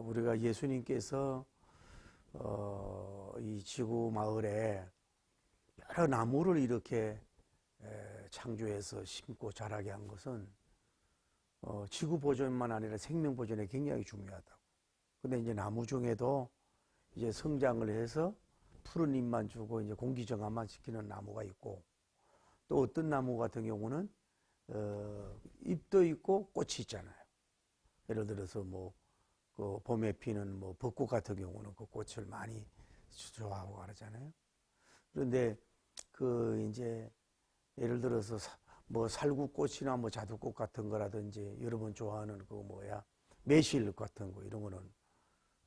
우리가 예수님께서 이 지구 마을에 여러 나무를 이렇게 창조해서 심고 자라게 한 것은 지구 보존만 아니라 생명 보존에 굉장히 중요하다고. 근데 이제 나무 중에도 이제 성장을 해서 푸른 잎만 주고 이제 공기 정화만 시키는 나무가 있고, 또 어떤 나무 같은 경우는 잎도 있고 꽃이 있잖아요. 예를 들어서 그 봄에 피는 벚꽃 같은 경우는 그 꽃을 많이 좋아하고 그러잖아요. 그런데 그 이제 예를 들어서 살구꽃이나 자두꽃 같은 거라든지 여러분 좋아하는 매실 같은 거 이런 거는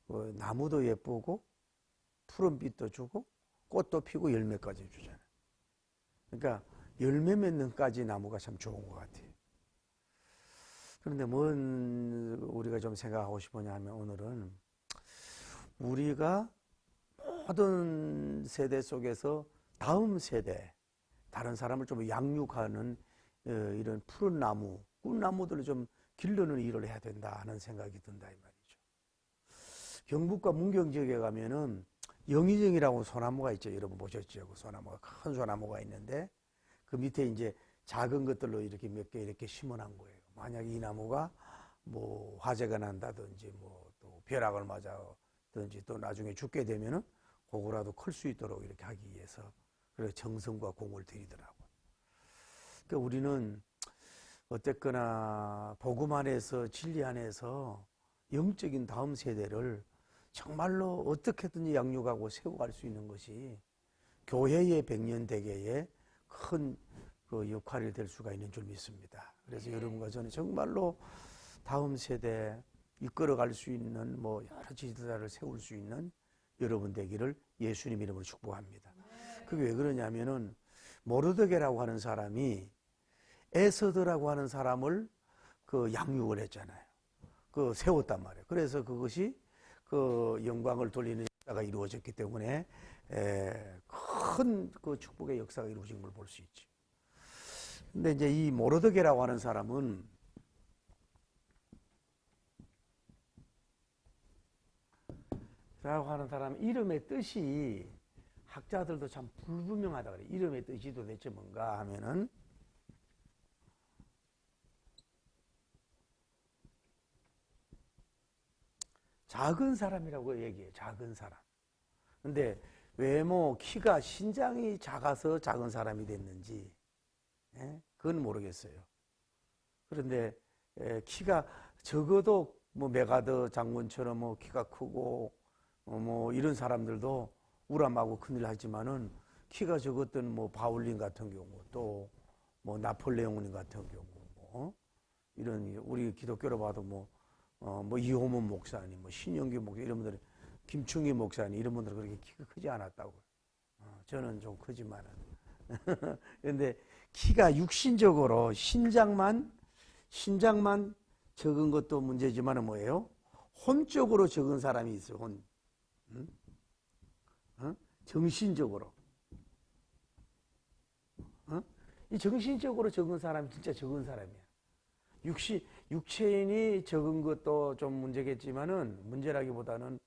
그 나무도 예쁘고 푸른빛도 주고 꽃도 피고 열매까지 주잖아요. 그러니까 열매 맺는까지 나무가 참 좋은 것 같아요. 그런데 우리가 좀 생각하고 싶으냐 하면 오늘은 우리가 모든 세대 속에서 다음 세대, 다른 사람을 좀 양육하는 이런 푸른 나무, 꽃나무들을 좀 기르는 일을 해야 된다 하는 생각이 든다 이 말이죠. 경북과 문경 지역에 가면은 영의정이라고 소나무가 있죠. 여러분 보셨죠? 그 소나무가 큰 소나무가 있는데 그 밑에 이제 작은 것들로 이렇게 몇 개 이렇게 심어놓은 거예요. 만약 이 나무가 화재가 난다든지 또 벼락을 맞아든지 또 나중에 죽게 되면은 그거라도 클 수 있도록 이렇게 하기 위해서 그래서 정성과 공을 들이더라고요. 그러니까 우리는 어쨌거나 복음 안에서 진리 안에서 영적인 다음 세대를 정말로 어떻게든지 양육하고 세워갈 수 있는 것이 교회의 백년대계에 큰 그 역할이 될 수가 있는 줄 믿습니다. 그래서 여러분과 저는 정말로 다음 세대 이끌어갈 수 있는 여러 지도자를 세울 수 있는 여러분 되기를 예수님 이름으로 축복합니다. 그게 왜 그러냐면은 모르드게라고 하는 사람이 에서드라고 하는 사람을 그 양육을 했잖아요. 그 세웠단 말이에요. 그래서 그것이 그 영광을 돌리는 역사가 이루어졌기 때문에 큰 그 축복의 역사가 이루어진 걸 볼 수 있죠. 근데 이제 이 모르드게라고 하는 사람은 라고 하는 사람 이름의 뜻이 학자들도 참 불분명하다 그래요. 이름의 뜻이 도대체 뭔가 하면은 작은 사람이라고 얘기해요. 작은 사람. 근데 외모, 키가 신장이 작아서 작은 사람이 됐는지 그건 모르겠어요. 그런데 키가 적어도 메가더 장군처럼 키가 크고 이런 사람들도 우람하고 큰일 하지만은 키가 적었던 바울린 같은 경우 또 나폴레옹 같은 경우 이런 우리 기독교로 봐도 이호문 목사님, 신영규 목사 이런 분들, 김충희 목사님 이런 분들 그렇게 키가 크지 않았다고요. 저는 좀 크지만은. 그런데 키가 육신적으로 신장만 적은 것도 문제지만은 뭐예요? 혼적으로 적은 사람이 있어요. 혼. 정신적으로. 이 정신적으로 적은 사람이 진짜 적은 사람이야. 육체인이 적은 것도 좀 문제겠지만은 문제라기보다는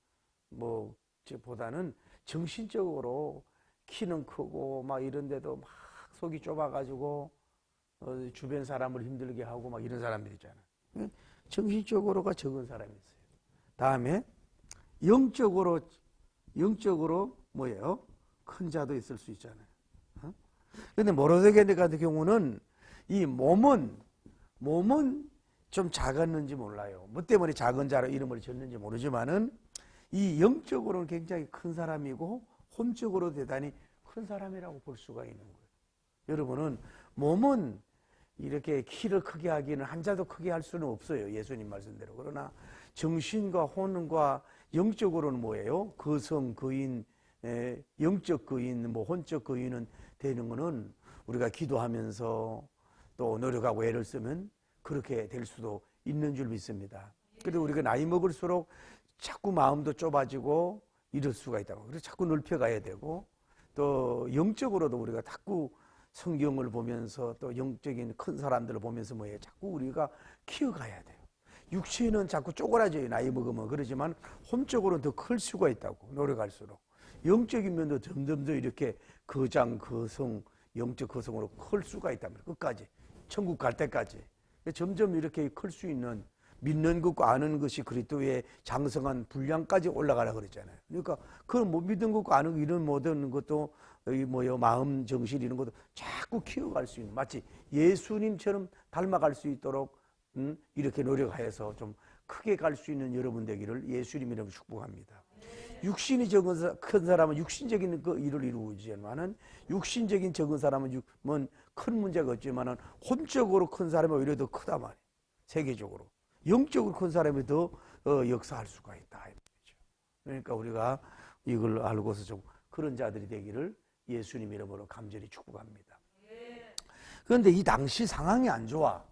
정신적으로 키는 크고 막 이런데도 막 속이 좁아가지고 주변 사람을 힘들게 하고 막 이런 사람들 있잖아요. 정신적으로가 적은 사람이 있어요. 다음에 영적으로 뭐예요? 큰 자도 있을 수 있잖아요. 그런데 모르드게 같은 경우는 이 몸은 좀 작았는지 몰라요. 뭐 때문에 작은 자로 이름을 지었는지 모르지만은 이 영적으로는 굉장히 큰 사람이고 혼적으로 대단히 큰 사람이라고 볼 수가 있는 거예요. 여러분은 몸은 이렇게 키를 크게 하기는 한자도 크게 할 수는 없어요. 예수님 말씀대로. 그러나 정신과 혼과 영적으로는 뭐예요? 거성, 거인, 영적 거인, 혼적 거인은 되는 거는 우리가 기도하면서 또 노력하고 애를 쓰면 그렇게 될 수도 있는 줄 믿습니다. 그래도 우리가 나이 먹을수록 자꾸 마음도 좁아지고 이럴 수가 있다고. 그래서 자꾸 넓혀가야 되고 또 영적으로도 우리가 자꾸 성경을 보면서 또 영적인 큰 사람들을 보면서 자꾸 우리가 키워가야 돼요. 육신은 자꾸 쪼그라져요. 나이 먹으면. 그러지만 혼적으로는 더 클 수가 있다고. 노력할수록. 영적인 면도 점점 더 이렇게 거장, 거성, 영적 거성으로 클 수가 있단 말이에요. 끝까지. 천국 갈 때까지. 점점 이렇게 클 수 있는 믿는 것과 아는 것이 그리스도의 장성한 분량까지 올라가라 그랬잖아요. 그러니까 그런 못 믿는 것과 아는 것 이런 모든 것도 마음 정신 이런 것도 자꾸 키워갈 수 있는 마치 예수님처럼 닮아갈 수 있도록 이렇게 노력하여서 좀 크게 갈 수 있는 여러분 되기를 예수님이라고 축복합니다. 육신이 큰 사람은 육신적인 그 일을 이루지만은 육신적인 적은 사람은 큰 문제가 없지만은 혼적으로 큰 사람이 오히려 더 크다 말이에요. 세계적으로 영적으로 큰 사람이 더 역사할 수가 있다. 그러니까 우리가 이걸 알고서 좀 그런 자들이 되기를 예수님 이름으로 간절히 축복합니다. 그런데 이 당시 상황이 안 좋아.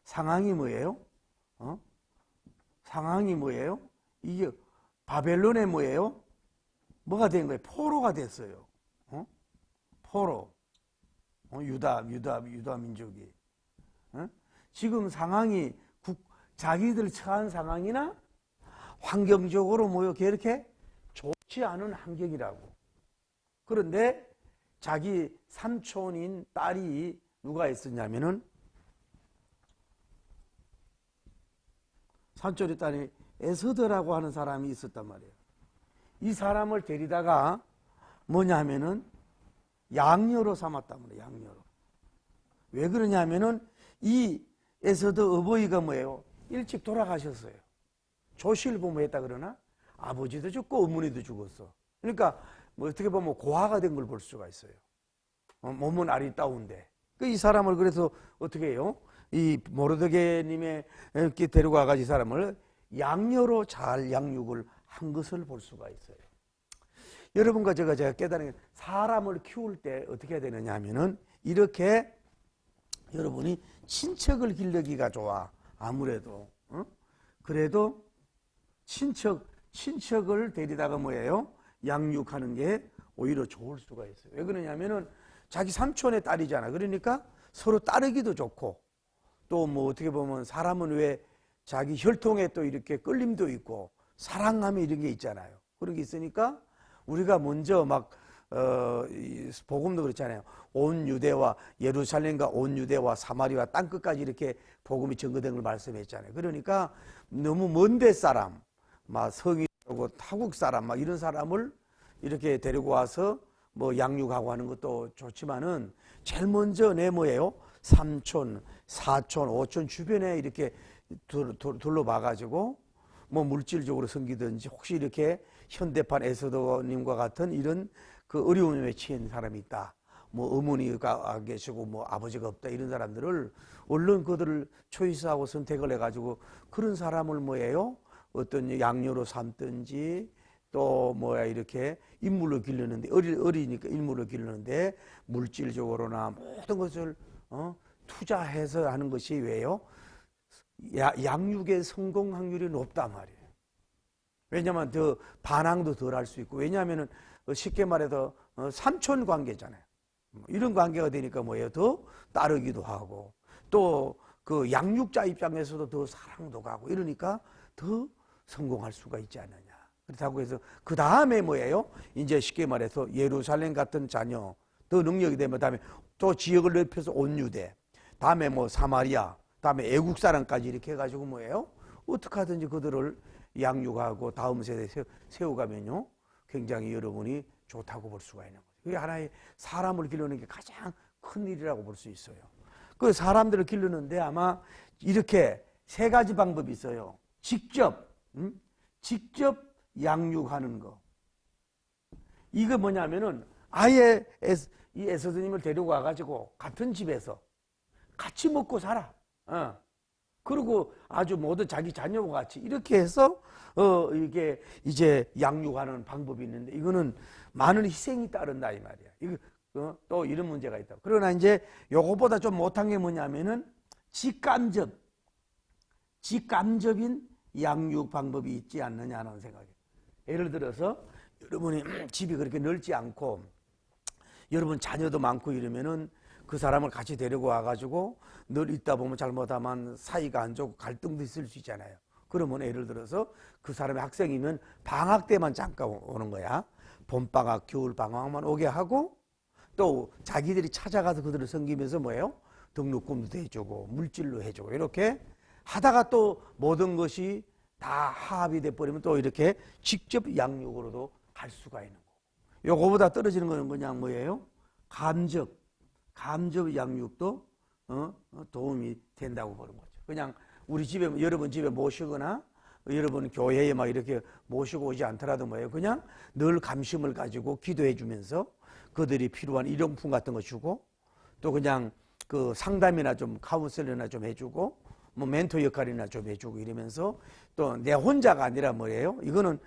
상황이 뭐예요? 상황이 뭐예요? 이게 바벨론에 뭐예요? 뭐가 된 거예요? 포로가 됐어요. 포로. 유다 민족이. 지금 상황이 자기들 처한 상황이나 환경적으로 이렇게 좋지 않은 환경이라고. 그런데 자기 삼촌인 딸이 누가 있었냐면은 삼촌의 딸이 에서더라고 하는 사람이 있었단 말이에요. 이 사람을 데리다가 뭐냐 하면은 양녀로 삼았단 말이에요. 양녀로. 왜 그러냐면은 이 에서더 어버이가 뭐예요? 일찍 돌아가셨어요. 조실부모했다 그러나 아버지도 죽고 어머니도 죽었어. 그러니까 어떻게 보면 고아가 된 걸 볼 수가 있어요. 몸은 아리따운데. 이 사람을 그래서 어떻게 해요? 이 모르드게님의 이렇게 데려가가지고 이 사람을 양녀로 잘 양육을 한 것을 볼 수가 있어요. 여러분과 제가 깨달은 게 사람을 키울 때 어떻게 해야 되느냐 하면은 이렇게 여러분이 친척을 기르기가 좋아. 아무래도. 그래도 친척을 데리다가 뭐예요? 양육하는 게 오히려 좋을 수가 있어요. 왜 그러냐면은 자기 삼촌의 딸이잖아. 그러니까 서로 따르기도 좋고 또 어떻게 보면 사람은 왜 자기 혈통에 또 이렇게 끌림도 있고 사랑함이 이런 게 있잖아요. 그런 게 있으니까 우리가 먼저 복음도 그렇잖아요. 온 유대와 예루살렘과 온 유대와 사마리아 땅끝까지 이렇게 복음이 전거된 걸 말씀했잖아요. 그러니까 너무 먼 데 사람, 성인하고 타국 사람, 이런 사람을 이렇게 데리고 와서 양육하고 하는 것도 좋지만은 제일 먼저 내 뭐예요? 삼촌, 사촌, 오촌 주변에 이렇게 둘러봐가지고 물질적으로 섬기든지 혹시 이렇게 현대판 에서더님과 같은 이런 그 어려움에 처한 사람이 있다. 어머니가 계시고 아버지가 없다. 이런 사람들을 얼른 그들을 초이스하고 선택을 해가지고 그런 사람을 뭐예요? 어떤 양녀로 삼든지 또 이렇게 인물로 기르는데 어리니까 인물로 기르는데 물질적으로나 모든 것을 투자해서 하는 것이 왜요? 양육의 성공 확률이 높단 말이에요. 왜냐하면 더 반항도 덜 할 수 있고 왜냐하면 쉽게 말해서 삼촌 관계잖아요. 이런 관계가 되니까 더 따르기도 하고 또 그 양육자 입장에서도 더 사랑도 가고 이러니까 더 성공할 수가 있지 않느냐. 그렇다고 해서 그 다음에 이제 쉽게 말해서 예루살렘 같은 자녀 더 능력이 되면 다음에 또 지역을 넓혀서 온 유대 다음에 사마리아 다음에 애국 사람까지 이렇게 해가지고 어떻게 하든지 그들을 양육하고 다음 세대에 세워가면요 굉장히 여러분이 좋다고 볼 수가 있는 거죠. 그게 하나의 사람을 기르는 게 가장 큰 일이라고 볼 수 있어요. 그 사람들을 기르는데 아마 이렇게 세 가지 방법이 있어요. 직접 양육하는 거. 이거 뭐냐면은 아예 이 에서더님을 데리고 와가지고 같은 집에서 같이 먹고 살아. 그리고 아주 모두 자기 자녀와 같이 이렇게 해서 이게 이제 양육하는 방법이 있는데 이거는 많은 희생이 따른다 이 말이야. 이거 또 이런 문제가 있다. 그러나 이제 요거보다 좀 못한 게 뭐냐면은 직간접인 양육 방법이 있지 않느냐는 생각이에요. 예를 들어서 여러분이 집이 그렇게 넓지 않고 여러분 자녀도 많고 이러면은 그 사람을 같이 데리고 와가지고 늘 있다 보면 잘못하면 사이가 안 좋고 갈등도 있을 수 있잖아요. 그러면 예를 들어서 그 사람이 학생이면 방학 때만 잠깐 오는 거야. 봄방학, 겨울방학만 오게 하고 또 자기들이 찾아가서 그들을 섬기면서 뭐예요? 등록금도 해주고 물질로 해주고 이렇게 하다가 또 모든 것이 다 합이 돼버리면 또 이렇게 직접 양육으로도 갈 수가 있는 거고. 요거보다 떨어지는 거는 그냥 뭐예요? 간접 양육도 도움이 된다고 보는 거죠. 그냥 우리 집에 여러분 집에 모시거나 여러분 교회에 막 이렇게 모시고 오지 않더라도 뭐예요? 그냥 늘 감심을 가지고 기도해 주면서 그들이 필요한 일용품 같은 거 주고 또 그냥 그 상담이나 좀 카운셀러나 좀 해주고 뭐 멘토 역할이나 좀 해주고 이러면서 또 내 혼자가 아니라 뭐예요? 이거는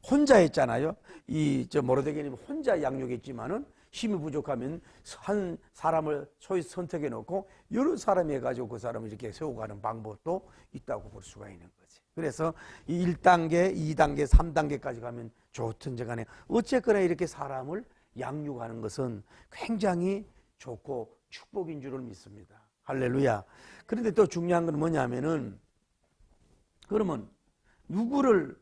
혼자 했잖아요. 이 저 모로데게님 혼자 양육했지만은 힘이 부족하면 한 사람을 소위 선택해 놓고 여러 사람이 해가지고 그 사람을 이렇게 세워가는 방법도 있다고 볼 수가 있는 거지. 그래서 이 1단계, 2단계, 3단계까지 가면 좋든지 간에 어쨌거나 이렇게 사람을 양육하는 것은 굉장히 좋고 축복인 줄을 믿습니다. 할렐루야. 그런데 또 중요한 건 뭐냐면은 그러면 누구를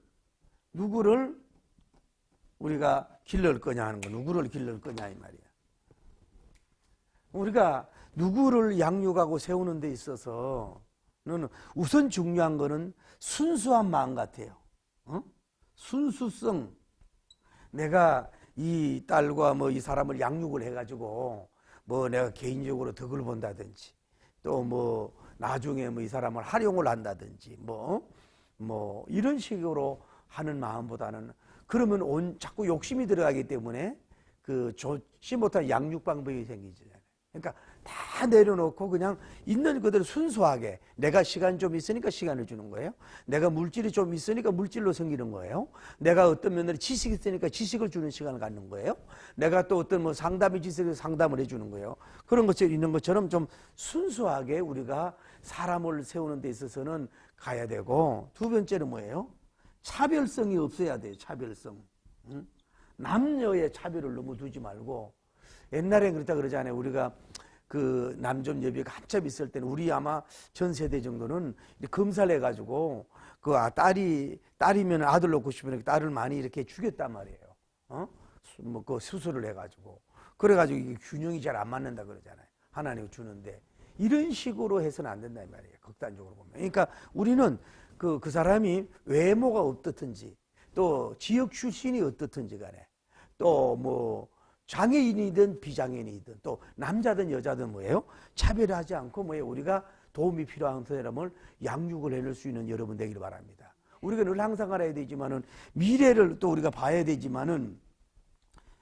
우리가 길러올 거냐 하는 거, 누구를 길러올 거냐 이 말이야. 우리가 누구를 양육하고 세우는 데 있어서는 우선 중요한 거는 순수한 마음 같아요. 순수성. 내가 이 딸과 뭐 이 사람을 양육을 해가지고 뭐 내가 개인적으로 덕을 본다든지 또 뭐 나중에 뭐 이 사람을 활용을 한다든지 뭐 이런 식으로 하는 마음보다는 그러면 자꾸 욕심이 들어가기 때문에 그 좋지 못한 양육 방법이 생기잖아요. 그러니까 다 내려놓고 그냥 있는 그대로 순수하게 내가 시간이 좀 있으니까 시간을 주는 거예요. 내가 물질이 좀 있으니까 물질로 섬기는 거예요. 내가 어떤 면으로 지식이 있으니까 지식을 주는 시간을 갖는 거예요. 내가 또 어떤 뭐 상담이 있으니까 상담을 해주는 거예요. 그런 것처럼 있는 것처럼 좀 순수하게 우리가 사람을 세우는 데 있어서는 가야 되고 두 번째는 뭐예요? 차별성이 없어야 돼요. 차별성. 남녀의 차별을 너무 두지 말고 옛날엔 그렇다 그러잖아요. 우리가 그 남점 여비가 한참 있을 때는 우리 아마 전 세대 정도는 검사를 해가지고 그 딸이면 아들 놓고 싶으면 딸을 많이 이렇게 죽였단 말이에요. 뭐 그 수술을 해가지고 그래가지고 이게 균형이 잘 안 맞는다 그러잖아요. 하나님 주는데 이런 식으로 해서는 안 된다 이 말이에요. 극단적으로 보면. 그러니까 우리는 그 사람이 외모가 어떻든지 또 지역 출신이 어떻든지 간에 또 뭐 장애인이든 비장애인이든 또 남자든 여자든 뭐예요? 차별하지 않고 뭐예요? 우리가 도움이 필요한 사람을 양육을 해낼 수 있는 여러분 되기를 바랍니다. 우리가 늘 항상 알아야 되지만은 미래를 또 우리가 봐야 되지만은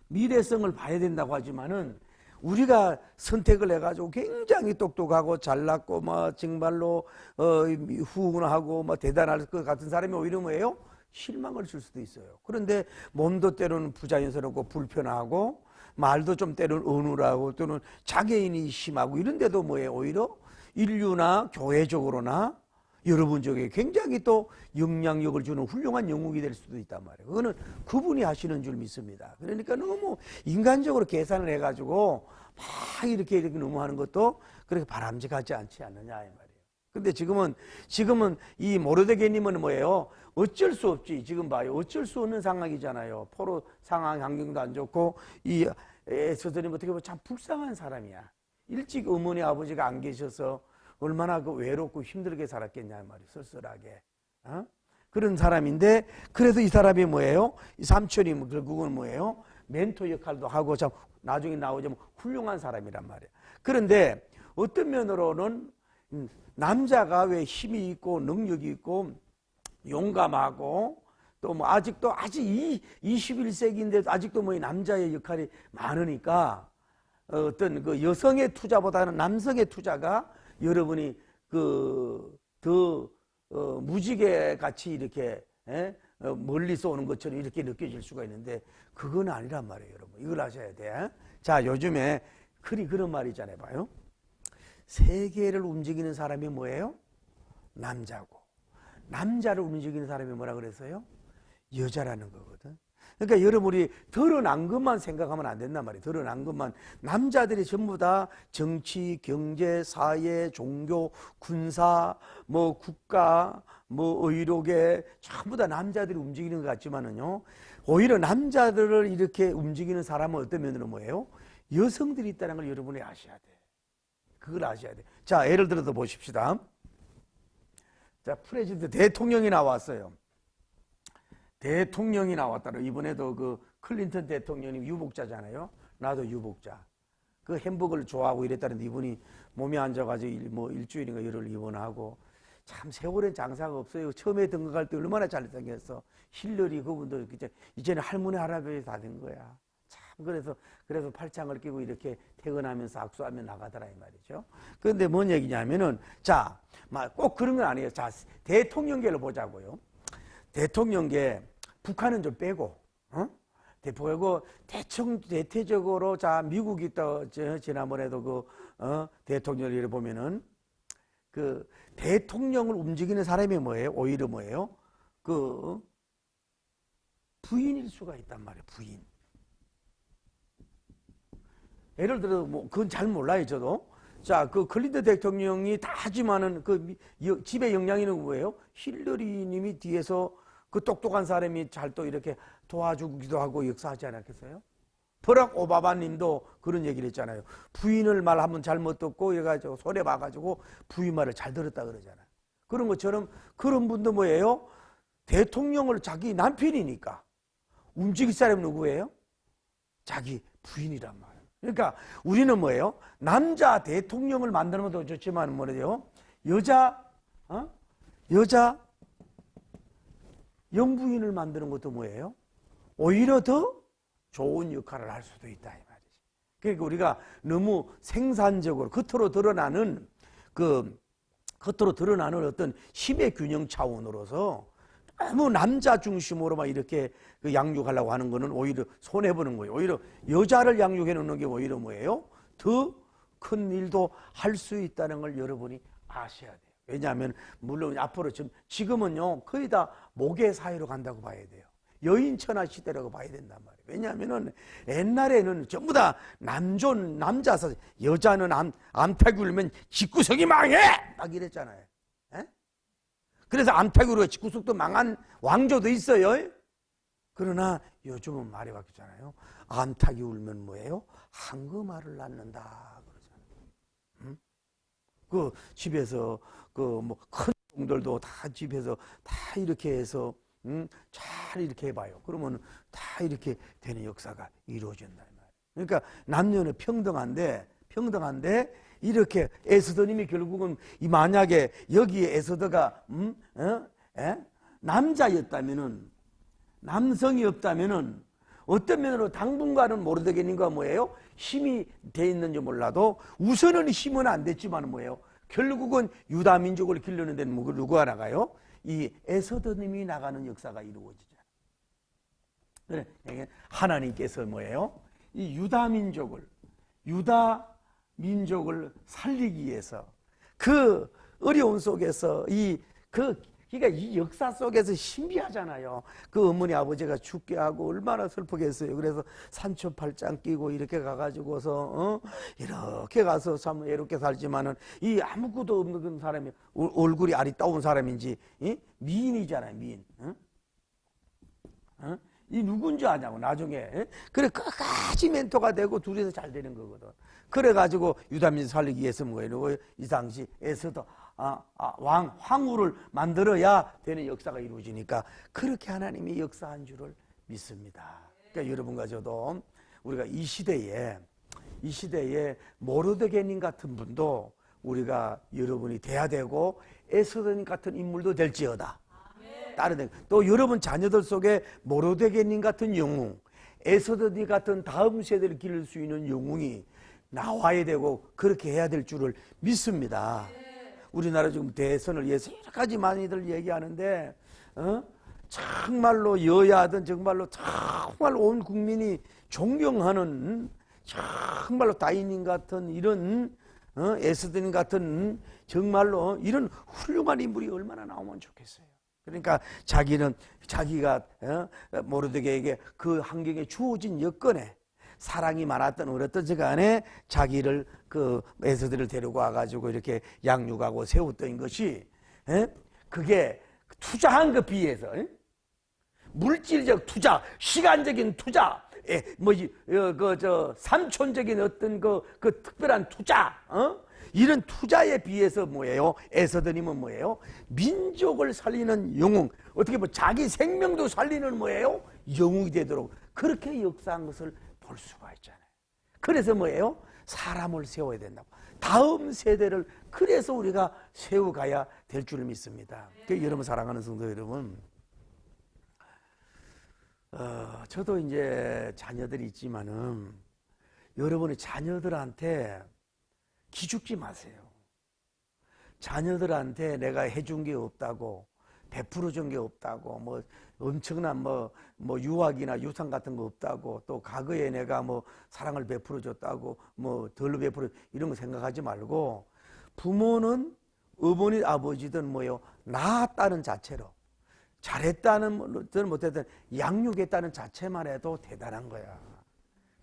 미래성을 봐야 된다고 하지만은 우리가 선택을 해가지고 굉장히 똑똑하고 잘났고 뭐 정말로 후원하고 뭐 대단할 것 같은 사람이 오히려 뭐예요? 실망을 줄 수도 있어요. 그런데 몸도 때로는 부자연스럽고 불편하고 말도 좀 때로는 어눌하고 또는 장애인이 심하고 이런데도 뭐예요? 오히려 인류나 교회적으로나 여러분 쪽에 굉장히 또 영향력을 주는 훌륭한 영웅이 될 수도 있단 말이에요. 그거는 그분이 하시는 줄 믿습니다. 그러니까 너무 인간적으로 계산을 해가지고 막 이렇게 너무 하는 것도 그렇게 바람직하지 않지 않느냐 이 말이에요. 근데 지금은 이 모르드게님은 뭐예요? 어쩔 수 없지. 지금 봐요. 어쩔 수 없는 상황이잖아요. 포로 상황 환경도 안 좋고 이 에스더님 어떻게 보면 참 불쌍한 사람이야. 일찍 어머니 아버지가 안 계셔서 얼마나 그 외롭고 힘들게 살았겠냐 말이에요. 쓸쓸하게. 그런 사람인데 그래도 이 사람이 뭐예요? 이 삼촌이 결국은 뭐예요? 멘토 역할도 하고 참 나중에 나오자면 훌륭한 사람이란 말이에요. 그런데 어떤 면으로는 남자가 왜 힘이 있고 능력이 있고 용감하고 또 뭐 아직도 아직 21세기인데도 아직도 뭐 남자의 역할이 많으니까 어떤 그 여성의 투자보다는 남성의 투자가 여러분이 더 무지개 같이 이렇게 멀리서 오는 것처럼 이렇게 느껴질 수가 있는데 그건 아니란 말이에요, 여러분. 이걸 아셔야 돼. 자, 요즘에 그런 말이 있잖아요, 봐요. 세계를 움직이는 사람이 뭐예요? 남자고. 남자를 움직이는 사람이 뭐라 그랬어요? 여자라는 거거든. 그러니까 여러분이 드러난 것만 생각하면 안 된단 말이에요. 드러난 것만. 남자들이 전부 다 정치, 경제, 사회, 종교, 군사, 뭐 국가, 뭐 의료계 전부 다 남자들이 움직이는 것 같지만은요. 오히려 남자들을 이렇게 움직이는 사람은 어떤 면으로 뭐예요? 여성들이 있다는 걸 여러분이 아셔야 돼. 그걸 아셔야 돼. 자, 예를 들어서 보십시다. 자, 프레지던트 대통령이 나왔어요. 대통령이 나왔다로 이번에도 그 클린턴 대통령이 유복자잖아요. 나도 유복자. 그 햄버거를 좋아하고 이랬다는데 이분이 몸에 앉아가지고 뭐 일주일인가 열흘 입원하고 참 세월엔 장사가 없어요. 처음에 등극할 때 얼마나 잘생겼어. 힐러리 그분도 이제는 할머니 할아버지 다 된 거야. 참 그래서 팔짱을 끼고 이렇게 퇴근하면서 악수하며 나가더라 이 말이죠. 그런데 뭔 얘기냐면은 자, 꼭 그런 건 아니에요. 자, 대통령계를 보자고요. 대통령계 북한은 좀 빼고, 빼고 대체적으로 자 미국이 또 지난번에도 대통령을 보면은 그 대통령을 움직이는 사람이 뭐예요? 오히려 뭐예요? 그 부인일 수가 있단 말이에요. 부인. 예를 들어 뭐 그건 잘 몰라요 저도. 자, 그 클린턴 대통령이 다 하지만은 그 집에 영향이 있는 거예요. 힐러리님이 뒤에서 그 똑똑한 사람이 잘 또 이렇게 도와주기도 하고 역사하지 않았겠어요? 버락 오바마님도 그런 얘기를 했잖아요. 부인을 말 한번 잘못 듣고 이래가지고 손해 봐가지고 부인 말을 잘 들었다 그러잖아요. 그런 것처럼 그런 분도 뭐예요? 대통령을 자기 남편이니까 움직일 사람은 누구예요? 자기 부인이란 말이에요. 그러니까 우리는 뭐예요? 남자 대통령을 만드는 것도 좋지만 뭐래요? 여자 영부인을 만드는 것도 뭐예요? 오히려 더 좋은 역할을 할 수도 있다 이 말이지. 그러니까 우리가 너무 생산적으로 겉으로 드러나는 어떤 힘의 균형 차원으로서 너무 남자 중심으로만 이렇게 양육하려고 하는 거는 오히려 손해 보는 거예요. 오히려 여자를 양육해 놓는 게 오히려 뭐예요? 더 큰 일도 할 수 있다는 걸 여러분이 아셔야 돼요. 왜냐하면 물론 앞으로 지금은요 거의 다 모계 사회로 간다고 봐야 돼요. 여인천하 시대라고 봐야 된단 말이에요. 왜냐하면은 옛날에는 전부 다 남자서 여자는 암탉이 울면 집구석이 망해! 막 이랬잖아요. 에? 그래서 암탉이 울고 집구석도 망한 왕조도 있어요. 그러나 요즘은 말이 바뀌었잖아요. 암탉이 울면 뭐예요? 황금알을 낳는다 그러잖아요. 응? 그 집에서 그 큰 종들도 다 집에서 다 이렇게 해서 잘 이렇게 해봐요. 그러면 다 이렇게 되는 역사가 이루어진다 이 말이에요. 그러니까 남녀는 평등한데 이렇게 에스더님이 결국은 이 만약에 여기에 에스더가 남자였다면은 남성이 없다면은 어떤 면으로 당분간은 모르드게님과 뭐예요? 힘이 돼 있는지 몰라도 우선은 힘은 안 됐지만 뭐예요? 결국은 유다 민족을 기르는 데는 누구가 나가요? 이 에스더님이 나가는 역사가 이루어지잖아요. 그래, 하나님께서 뭐예요? 이 유다 민족을 살리기 위해서 그 어려운 속에서 그러니까 이 역사 속에서 신비하잖아요. 그 어머니 아버지가 죽게 하고 얼마나 슬프겠어요. 그래서 산초팔짱 끼고 이렇게 가가지고서 이렇게 가서 참 외롭게 살지만은 이 아무것도 없는 사람이 얼굴이 아리따운 사람인지 미인이잖아요. 미인. 이 누군지 아냐고 나중에. 그래 끝까지 멘토가 되고 둘이서 잘 되는 거거든. 그래가지고 유다민족 살리기 위해서 뭐예요? 이 당시 에스더 황후를 만들어야 되는 역사가 이루어지니까 그렇게 하나님이 역사한 줄을 믿습니다. 그러니까 여러분과 저도 우리가 이 시대에 모르드게님 같은 분도 우리가 여러분이 돼야 되고 에스더님 같은 인물도 될지어다. 다른 또 여러분 자녀들 속에 모르드게님 같은 영웅, 에스더님 같은 다음 세대를 기를 수 있는 영웅이 나와야 되고 그렇게 해야 될 줄을 믿습니다. 우리나라 지금 대선을 위해서 여러 가지 많이들 얘기하는데 정말로 여야든 정말로 온 국민이 존경하는 정말로 다인님 같은 이런 에스더님 같은 정말로 이런 훌륭한 인물이 얼마나 나오면 좋겠어요. 그러니까 자기가 모르드게에게 그 환경에 주어진 여건에 사랑이 많았던 어렸던 간에 자기를 그 에서들을 데리고 와가지고 이렇게 양육하고 세웠던 것이 그게 투자한 것 비해서 물질적 투자, 시간적인 투자, 삼촌적인 어떤 그 특별한 투자, 이런 투자에 비해서 뭐예요? 에서드님은 뭐예요? 민족을 살리는 영웅, 어떻게 보면 자기 생명도 살리는 뭐예요? 영웅이 되도록 그렇게 역사한 것을 볼 수가 있잖아요. 그래서 뭐예요? 사람을 세워야 된다고. 다음 세대를 그래서 우리가 세워가야 될 줄 믿습니다. 여러분, 사랑하는 성도 여러분, 저도 이제 자녀들이 있지만은 여러분의 자녀들한테 기죽지 마세요. 자녀들한테 내가 해준 게 없다고, 베풀어 준 게 없다고, 뭐 엄청난 뭐 유학이나 유산 같은 거 없다고, 또 과거에 내가 뭐 사랑을 베풀어 줬다고, 뭐 덜 베풀어, 이런 거 생각하지 말고, 부모는 어머니 아버지든 뭐요, 낳았다는 자체로, 잘했다는 못했든 양육했다는 자체만 해도 대단한 거야.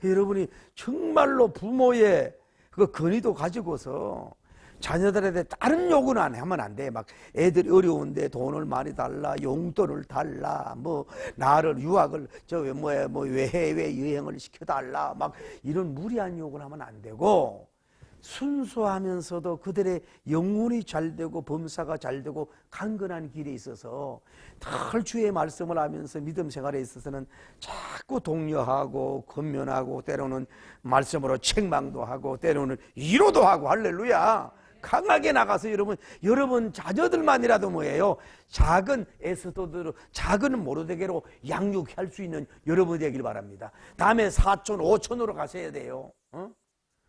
여러분이 정말로 부모의 그 권위도 가지고서 자녀들한테 다른 요구는 하면 안 돼. 막 애들이 어려운데 돈을 많이 달라, 용돈을 달라, 뭐 나를 유학을 왜 해외 여행을 시켜달라, 막 이런 무리한 요구를 하면 안 되고, 순수하면서도 그들의 영혼이 잘 되고 범사가 잘 되고 강건한 길에 있어서 늘 주의 말씀을 하면서 믿음 생활에 있어서는 자꾸 독려하고 권면하고, 때로는 말씀으로 책망도 하고, 때로는 위로도 하고, 할렐루야, 강하게 나가서 여러분 자녀들만이라도 뭐예요? 작은 에스더로, 작은 모르드게로 양육할 수 있는 여러분이 되길 바랍니다. 다음에 4촌, 5촌으로 가셔야 돼요.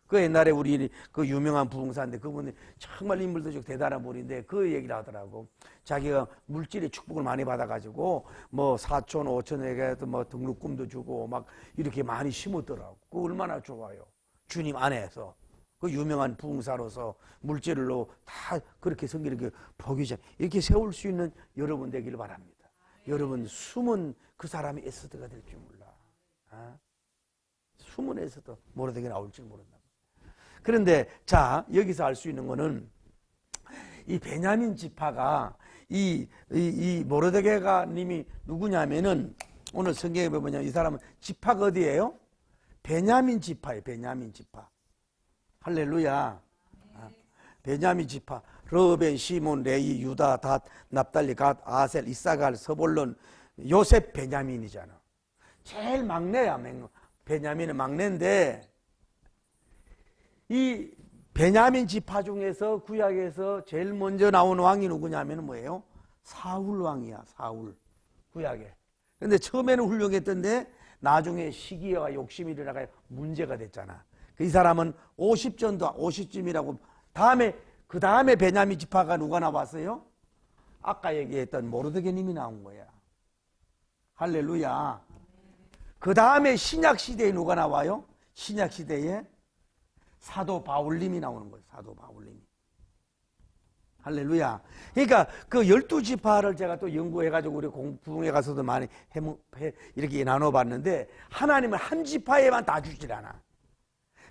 그 옛날에 우리 그 유명한 부흥사인데, 그분이 정말 인물도적 대단한 분인데 그 얘기를 하더라고. 자기가 물질의 축복을 많이 받아가지고 뭐 4촌, 5촌에게도 뭐 등록금도 주고 막 이렇게 많이 심었더라고. 그거 얼마나 좋아요. 주님 안에서. 그 유명한 부흥사로서 물질로 다 그렇게 성기를 보기자 이렇게 세울 수 있는 여러분 되기를 바랍니다. 여러분, 숨은 그 사람이 에스더가 될 줄 몰라. 숨은 에스더, 모르드게 나올 줄 모른다. 그런데 자, 여기서 알 수 있는 거는 이 베냐민 지파가 이 모르드게가 님이 누구냐면은, 오늘 성경에 보면 이 사람은 지파가 어디예요? 베냐민 지파예요. 베냐민 지파. 할렐루야. 베냐민 지파. 르벤, 시몬, 레위, 유다, 닷, 납달리, 갓, 아셀, 이사갈, 서볼론, 요셉, 베냐민이잖아. 제일 막내야. 베냐민은 막내인데, 이 베냐민 지파 중에서 구약에서 제일 먼저 나온 왕이 누구냐면 뭐예요? 사울 왕이야. 사울. 구약에. 근데 처음에는 훌륭했던데 나중에 시기와 욕심이 일어나가 문제가 됐잖아. 이 사람은 50쯤이라고. 그 다음에 베냐민 지파가 누가 나왔어요? 아까 얘기했던 모르드게 님이 나온 거야. 할렐루야. 그 다음에 신약 시대에 누가 나와요? 신약 시대에 사도 바울님이 나오는 거예요. 사도 바울님이. 할렐루야. 그러니까 그 12지파를 제가 또 연구해가지고 우리 공부에 가서도 많이 이렇게 나눠봤는데, 하나님은 한 지파에만 다 주질 않아.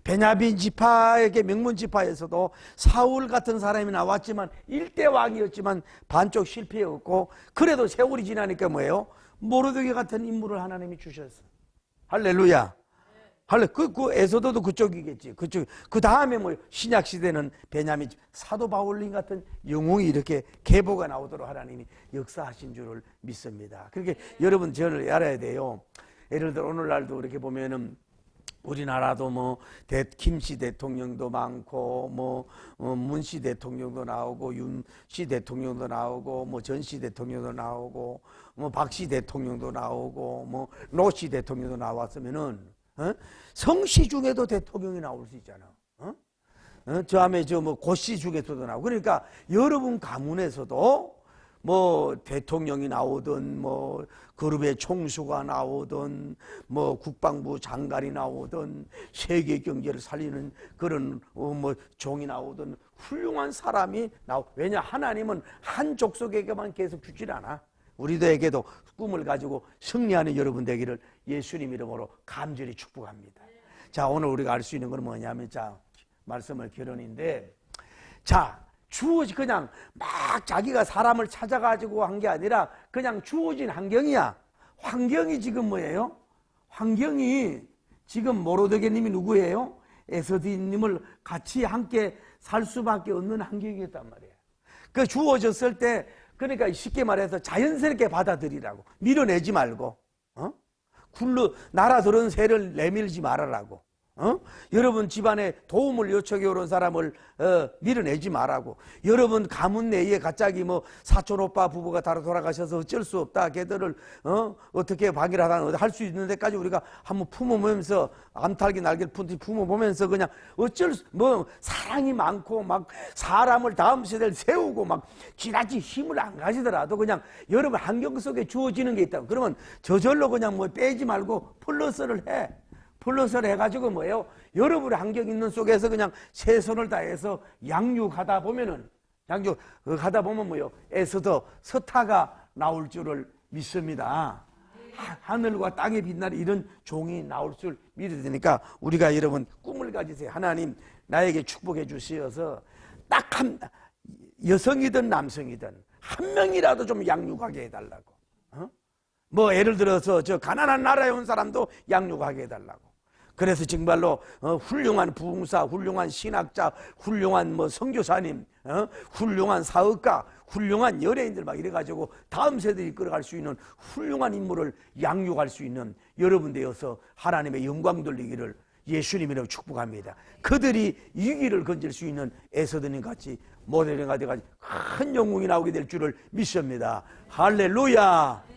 베냐민 지파에게, 명문 지파에서도 사울 같은 사람이 나왔지만, 일대 왕이었지만 반쪽 실패였고, 그래도 세월이 지나니까 뭐예요? 모르드게 같은 인물을 하나님이 주셨어. 할렐루야. 그 에서도도 그쪽이겠지. 그 다음에 뭐 신약 시대는 베냐민, 사도 바울님 같은 영웅이 이렇게 계보가 나오도록 하나님이 역사하신 줄을 믿습니다. 그렇게 여러분 저를 알아야 돼요. 예를 들어 오늘날도 이렇게 보면은 우리나라도 뭐 김씨 대통령도 많고, 뭐 문씨 대통령도 나오고, 윤씨 대통령도 나오고, 뭐 전씨 대통령도 나오고, 뭐 박씨 대통령도 나오고, 뭐 노씨 대통령도 나왔으면은 성씨 중에도 대통령이 나올 수 있잖아. 다음에 뭐 고씨 중에서도 나오고. 그러니까 여러분 가문에서도 뭐 대통령이 나오든, 뭐 그룹의 총수가 나오든, 뭐 국방부 장관이 나오든, 세계 경제를 살리는 그런 뭐 종이 나오든 훌륭한 사람이 왜냐, 하나님은 한 족속에게만 계속 주질 않아. 우리들에게도 꿈을 가지고 승리하는 여러분 되기를 예수님 이름으로 간절히 축복합니다. 자, 오늘 우리가 알 수 있는 건 뭐냐면, 자, 말씀을 결론인데, 자, 주어진 그냥 막 자기가 사람을 찾아가지고 한 게 아니라 그냥 주어진 환경이야. 환경이 지금 뭐예요? 환경이 지금 모로데게님이 누구예요? 에스더님을 같이 함께 살 수밖에 없는 환경이었단 말이에요. 그 주어졌을 때, 그러니까 쉽게 말해서 자연스럽게 받아들이라고. 밀어내지 말고, 날아들은 새를 내밀지 말아라고. 여러분 집안에 도움을 요청해 오는 사람을 밀어내지 말라고. 여러분 가문 내에 갑자기 뭐 사촌 오빠 부부가 다로 돌아가셔서 어쩔 수 없다. 걔들을 어떻게 방일하다 할 수 있는 데까지 우리가 한번 품어보면서 암탉이 날개를 품어보면서 그냥 뭐 사랑이 많고 막 사람을 다음 세대를 세우고 막 지나치 힘을 안 가지더라도 그냥 여러분 환경 속에 주어지는 게 있다. 그러면 저절로 그냥 뭐 빼지 말고 플러스를 해. 플러스를 해가지고 뭐예요? 여러분의 환경 있는 속에서 그냥 최선을 다해서 양육하다 보면 뭐예요? 에스더 서타가 나올 줄을 믿습니다. 하늘과 땅에 빛나는 이런 종이 나올 줄 믿어야 되니까 우리가 여러분 꿈을 가지세요. 하나님 나에게 축복해 주시어서 딱 여성이든 남성이든 한 명이라도 좀 양육하게 해달라고. 뭐 예를 들어서 저 가난한 나라에 온 사람도 양육하게 해달라고. 그래서 정말로 훌륭한 부흥사, 훌륭한 신학자, 훌륭한 뭐 선교사님, 훌륭한 사업가, 훌륭한 연예인들 막 이래가지고 다음 세대를 이끌어갈 수 있는 훌륭한 인물을 양육할 수 있는 여러분 되어서 하나님의 영광 돌리기를 예수님이라고 축복합니다. 그들이 위기를 건질 수 있는 에스더님 같이 모델링가 돼가지고 큰 영웅이 나오게 될 줄을 믿습니다. 할렐루야.